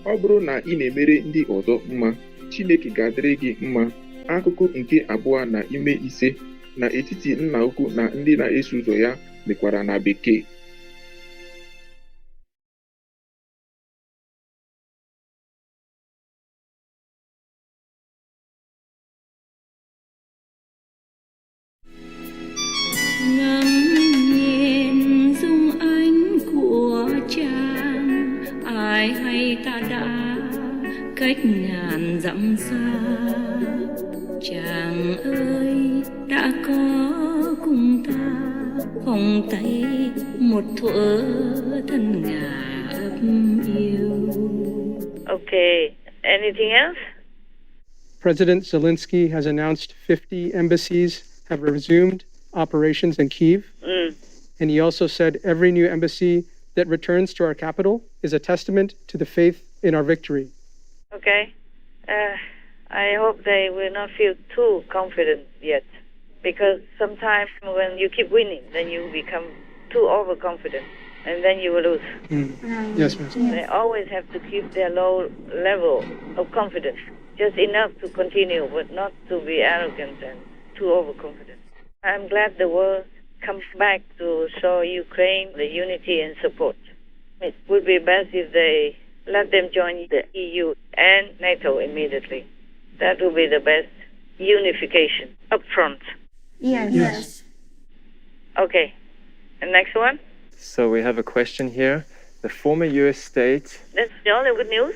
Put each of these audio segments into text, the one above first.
ọ bụrụ na ị na-emere ndị ọzọ mma, Chineke ga-adịrị gị mma. Akụkụ nke abụọ na ime ise n'etiti nna ukwu na ndị na-eso ụzọ ya mekwara na Bekee. Cách ngàn dặm xa, chàng ơi đã có cùng ta vòng tay một thuở thân ngà ấp yêu. Okay, anything else? President Zelensky has announced 50 embassies have resumed operations in Kyiv. And he also said every new embassy that returns to our capital is a testament to the faith in our victory. Okay. I hope they will not feel too confident yet, because sometimes when you keep winning, then you become too overconfident, and then you will lose. Yes, ma'am. They always have to keep their low level of confidence, just enough to continue, but not to be arrogant and too overconfident. I'm glad the world comes back to show Ukraine the unity and support. It would be best if they let them join the EU and NATO immediately. That would be the best unification up front. Yes. Okay. And next one? So we have a question here. The former US state... That's the only good news?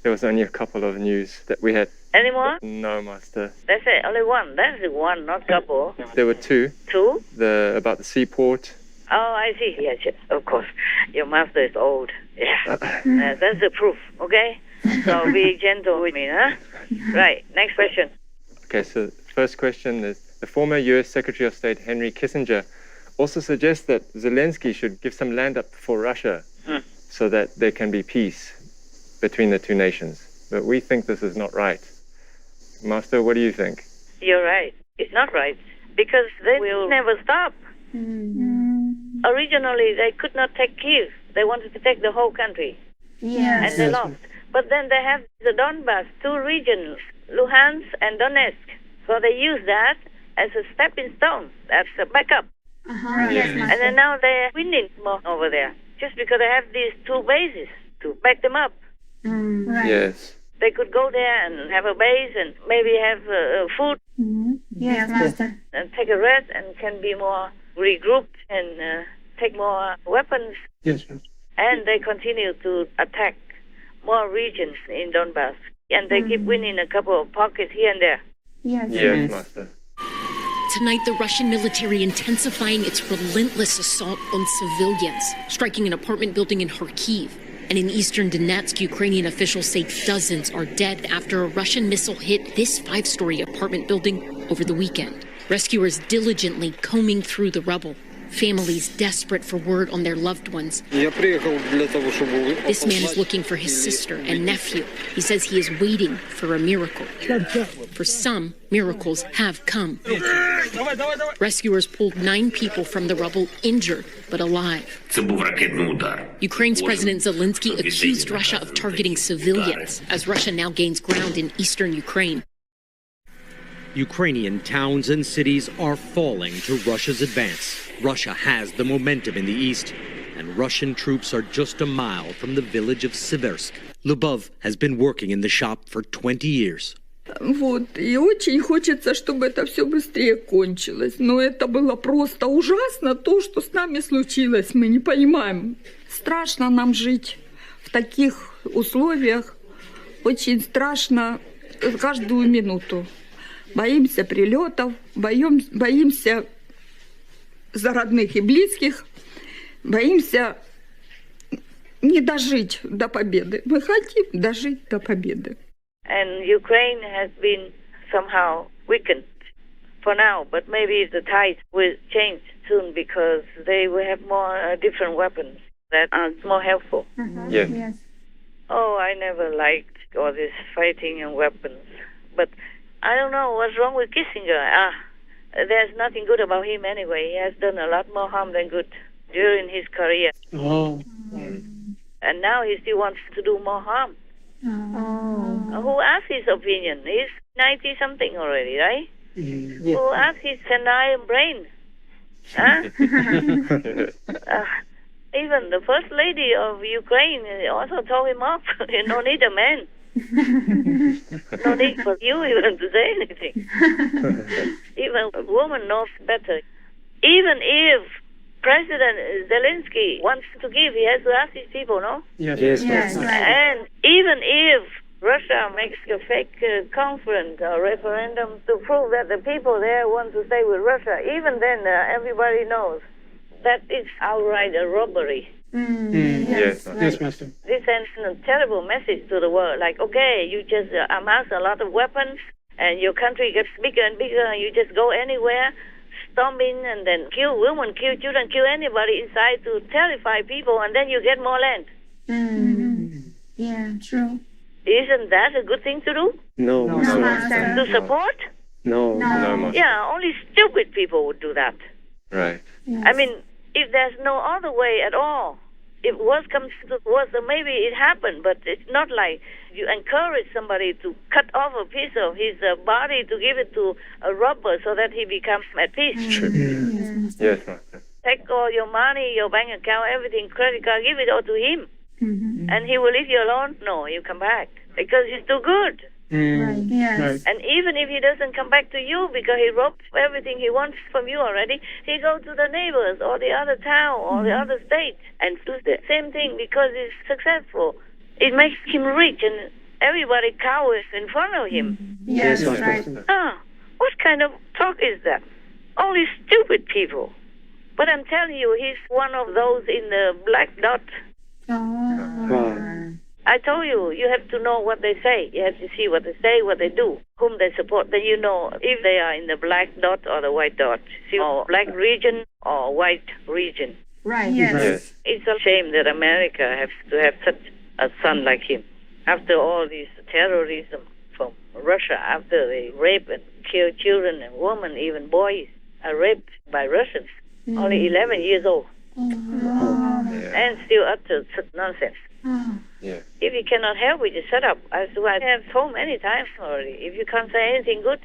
There was only a couple of news that we had. Any more? No, Master. That's it. Only one. That's the one, not couple. There were two. Two? About the seaport. Oh, I see. Yes, of course. Your master is old. Yeah. That's the proof, okay? So be gentle with me, huh? Right. Next question. Okay, so the first question is, the former US Secretary of State Henry Kissinger also suggests that Zelensky should give some land up for Russia so that there can be peace between the two nations. But we think this is not right. Master, what do you think? You're right. It's not right, because they will never stop. Originally, they could not take Kyiv. They wanted to take the whole country. And they lost. But then they have the Donbas, two regions, Luhansk and Donetsk. So they use that as a stepping stone. That's a backup. And then now they're winning more over there, just because they have these two bases to back them up. Yes. They could go there and have a base and maybe have food. Yes, Master. And take a rest and can be more regrouped and take more weapons. Yes, Master. And they continue to attack more regions in Donbass. And they keep winning a couple of pockets here and there. Yes, Master. Tonight, the Russian military intensifying its relentless assault on civilians, striking an apartment building in Kharkiv. And in eastern Donetsk, Ukrainian officials say dozens are dead after a Russian missile hit this 5-story apartment building over the weekend. Rescuers diligently combing through the rubble. Families desperate for word on their loved ones. This man is looking for his sister and nephew. He says he is waiting for a miracle. For some, miracles have come. Rescuers pulled 9 people from the rubble injured but alive. Ukraine's President Zelensky accused Russia of targeting civilians as Russia now gains ground in eastern Ukraine. Ukrainian towns and cities are falling to Russia's advance. Russia has the momentum in the east, and Russian troops are just a mile from the village of Siversk. Lubov has been working in the shop for 20 years. И очень хочется, чтобы это все быстрее кончилось. Но это было просто ужасно, то, что с нами случилось. Мы не понимаем. Страшно нам жить в таких условиях. Очень страшно каждую минуту. Боимся прилетов, боимся за родных и близких, боимся не дожить до победы. Мы хотим дожить до победы. And Ukraine has been somehow weakened for now, but maybe the tide will change soon because they will have more different weapons that are more helpful. Yes. Oh, I never liked all this fighting and weapons, but I don't know what's wrong with Kissinger. There's nothing good about him anyway. He has done a lot more harm than good during his career. And now he still wants to do more harm. Who asked his opinion? He's 90-something already, right? Who asked his senile brain? Huh? Even the first lady of Ukraine also told him off. You don't need a man. No need for you even to say anything. Even a woman knows better. Even if President Zelensky wants to give, he has to ask his people, no? Yes. And even if Russia makes a fake conference or referendum to prove that the people there want to stay with Russia, even then everybody knows that it's outright a robbery. Yes, Master. This sends a terrible message to the world, like, okay, you just amass a lot of weapons, and your country gets bigger and bigger, and you just go anywhere, storm in, and then kill women, kill children, kill anybody inside to terrify people, and then you get more land. Yeah, true. Isn't that a good thing to do? No, Master. To support? No, Master. Yeah, only stupid people would do that. Right. I mean, if there's no other way at all, if worse comes to worse, then maybe it happened, but it's not like you encourage somebody to cut off a piece of his body to give it to a robber so that he becomes at peace. Yes, Master. Take all your money, your bank account, everything, credit card, give it all to him. And he will leave you alone? No, you come back. Because he's too good. Right. Yes. And even if he doesn't come back to you because he robbed everything he wants from you already, he goes to the neighbors or the other town or the other state and do the same thing because he's successful. It makes him rich and everybody cowers in front of him. Yes, right. What kind of talk is that? Only stupid people. But I'm telling you, he's one of those in the black dot. I told you, you have to know what they say. You have to see what they say, what they do, whom they support. Then you know if they are in the black dot or the white dot. See, or black region or white region. Right. Yes. It's a shame that America has to have such a son like him. After all this terrorism from Russia, after they rape and kill children and women, even boys are raped by Russians, only 11 years old. And still utter such nonsense. Yeah. If you cannot help it, just shut up. As I have told many times already, if you can't say anything good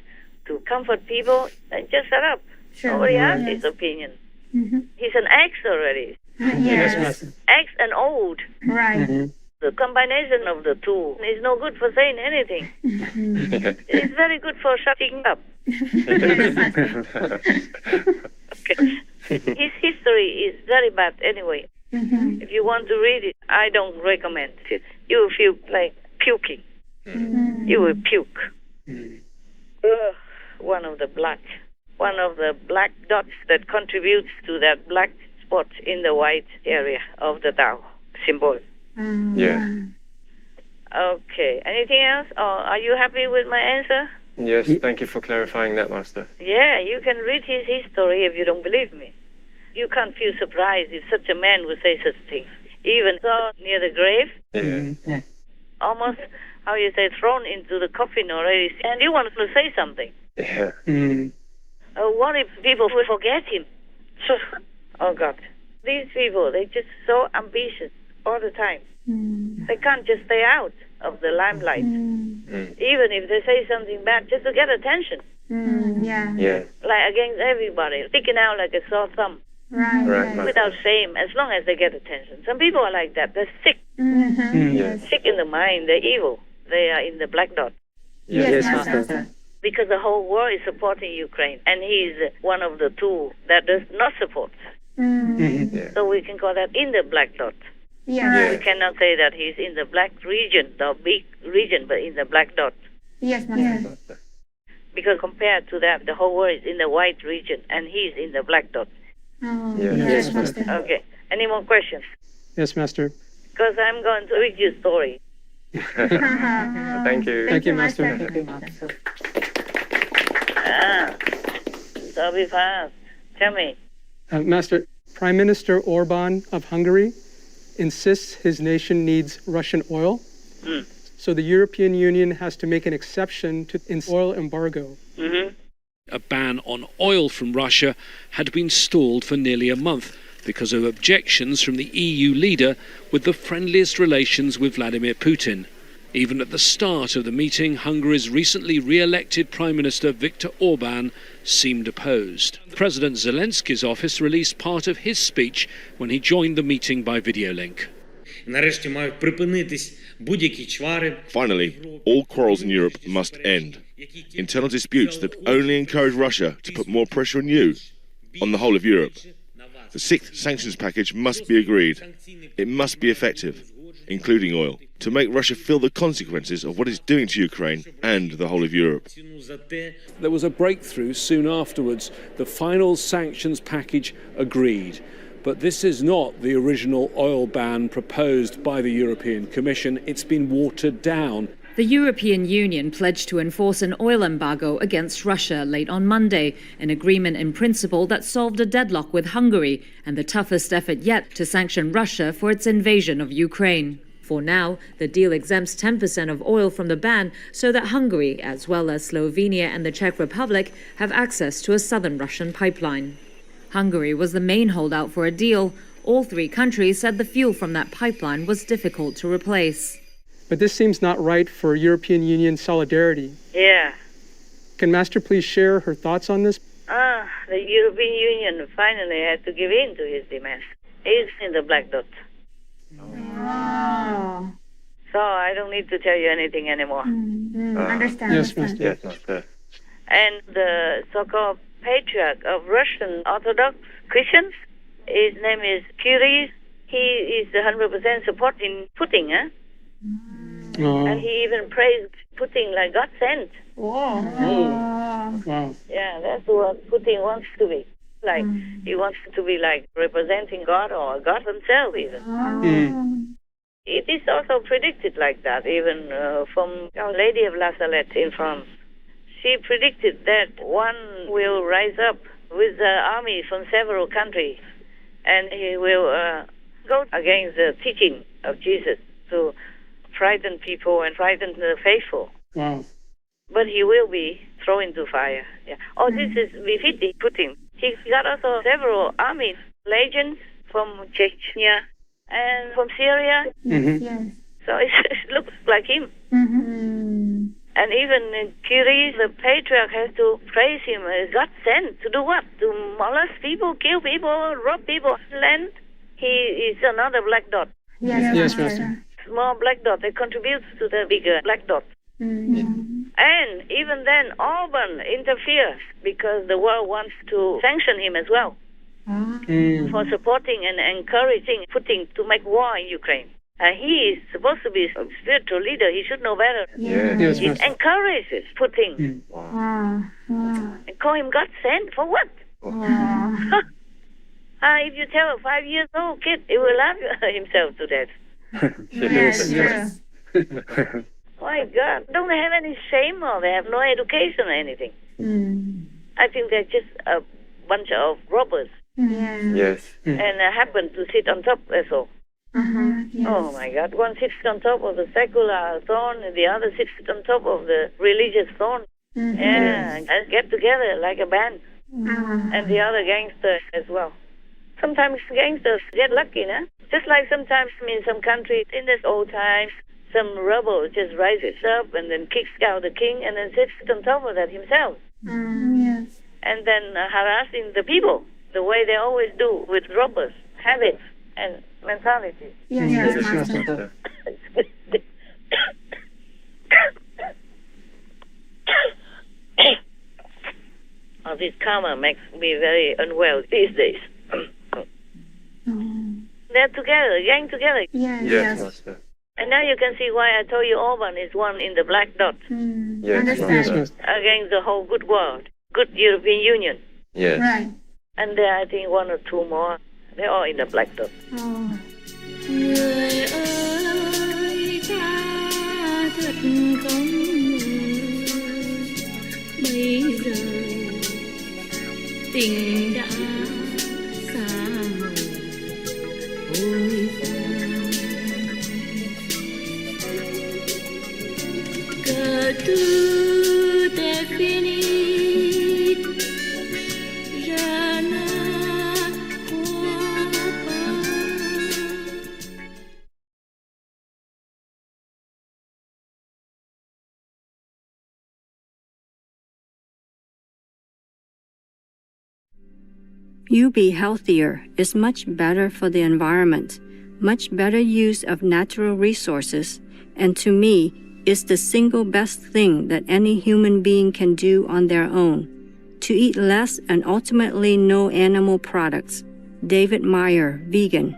to comfort people, then just shut up. Nobody asked his opinion. He's an ex already. Yes. Ex and old. Right. The combination of the two is no good for saying anything. It's very good for shutting up. Okay. His history is very bad anyway. If you want to read it, I don't recommend it. You will feel like puking. You will puke. One of the black dots that contributes to that black spot in the white area of the Tao symbol. Yeah. Okay. Anything else? Or are you happy with my answer? Yes, thank you for clarifying that, Master. Yeah, you can read his history if you don't believe me. You can't feel surprised if such a man would say such things. Even so near the grave, almost, how you say, thrown into the coffin already, and you want to say something. Yeah. What if people will forget him? Oh, God. These people, they're just so ambitious all the time. They can't just stay out of the limelight. Even if they say something bad, just to get attention. Yeah. Like against everybody, sticking out like a sore thumb. Right. Without shame, as long as they get attention. Some people are like that. They're sick. Sick in the mind. They're evil. They are in the black dot. Yes, Master. Because the whole world is supporting Ukraine. And he's one of the two that does not support. So we can call that in the black dot. We cannot say that he's in the black region, the big region, but in the black dot. Yes, Master. Because compared to that, the whole world is in the white region, and he's in the black dot. Yes, Master. Okay. Any more questions? Yes, Master. Because I'm going to read you a story. Thank you. Thank you, Master. So be fast. Tell me. Master, Prime Minister Orban of Hungary insists his nation needs Russian oil. So the European Union has to make an exception to an oil embargo. A ban on oil from Russia had been stalled for nearly a month because of objections from the EU leader with the friendliest relations with Vladimir Putin. Even at the start of the meeting, Hungary's recently re-elected Prime Minister Viktor Orban seemed opposed. President Zelensky's office released part of his speech when he joined the meeting by video link. Finally, all quarrels in Europe must end. Internal disputes that only encourage Russia to put more pressure on you, on the whole of Europe. The sixth sanctions package must be agreed. It must be effective, including oil, to make Russia feel the consequences of what it's doing to Ukraine and the whole of Europe. There was a breakthrough soon afterwards. The final sanctions package agreed. But this is not the original oil ban proposed by the European Commission. It's been watered down. The European Union pledged to enforce an oil embargo against Russia late on Monday, an agreement in principle that solved a deadlock with Hungary and the toughest effort yet to sanction Russia for its invasion of Ukraine. For now, the deal exempts 10% of oil from the ban so that Hungary, as well as Slovenia and the Czech Republic, have access to a southern Russian pipeline. Hungary was the main holdout for a deal. All three countries said the fuel from that pipeline was difficult to replace. But this seems not right for European Union solidarity. Yeah. Can Master please share her thoughts on this? The European Union finally had to give in to his demands. He's in the black dot. Oh. So I don't need to tell you anything anymore. Understand. Yes, understand. Yes, Master. And the so-called patriarch of Russian Orthodox Christians, his name is Kirill. He is 100% supporting Putin, huh? And he even praised Putin like God sent. Whoa. Wow. Yeah, that's what Putin wants to be. Like, he wants to be like representing God or God himself even. It is also predicted like that, even from Our Lady of La Salette in France. She predicted that one will rise up with the army from several countries, and he will go against the teaching of Jesus to frighten people and frighten the faithful. Wow. But he will be thrown into fire. Yeah. Oh, this is befitting Putin. He got also several army legions from Chechnya and from Syria. Yes. So it looks like him. And even Kirill, the patriarch, has to praise him as God sent to do what? To molest people, kill people, rob people, land. He is another black dot. Yes, Master. Small black dot that contributes to the bigger black dot. And even then, Orban interferes because the world wants to sanction him as well for supporting and encouraging Putin to make war in Ukraine. He is supposed to be a spiritual leader. He should know better. Yes, He Master. encourages Putin and call him God sent for what? If you tell a 5-year-old kid, he will laugh himself to death. Yes. My God, don't they have any shame or they have no education or anything? I think they're just a bunch of robbers Yes. and happen to sit on top, that's all. Yes. Oh my God, one sits on top of the secular throne and the other sits on top of the religious throne. Yeah, and get together like a band. And the other gangsters as well. Sometimes gangsters get lucky, no? Just like sometimes in some countries in this old times, some rebel just rises up and then kicks out the king and then sits on top of that himself. Yes. And then harassing the people the way they always do with robbers, habits and mentality. Yes, Master. Oh, this karma makes me very unwell these days. They're together, gang together. Yes, Master. And now you can see why I told you Orban is one in the black dot Yes, Yes, Master. Master. against the whole good world, good European Union. Yes. Right. And there I think one or two more, they're all in the black dot. Người ơi ta thật có người, bây giờ tình đã xa màu ôi pha. Que tout est fini. You be healthier is much better for the environment, much better use of natural resources, and to me, is the single best thing that any human being can do on their own. To eat less and ultimately no animal products. David Meyer, vegan.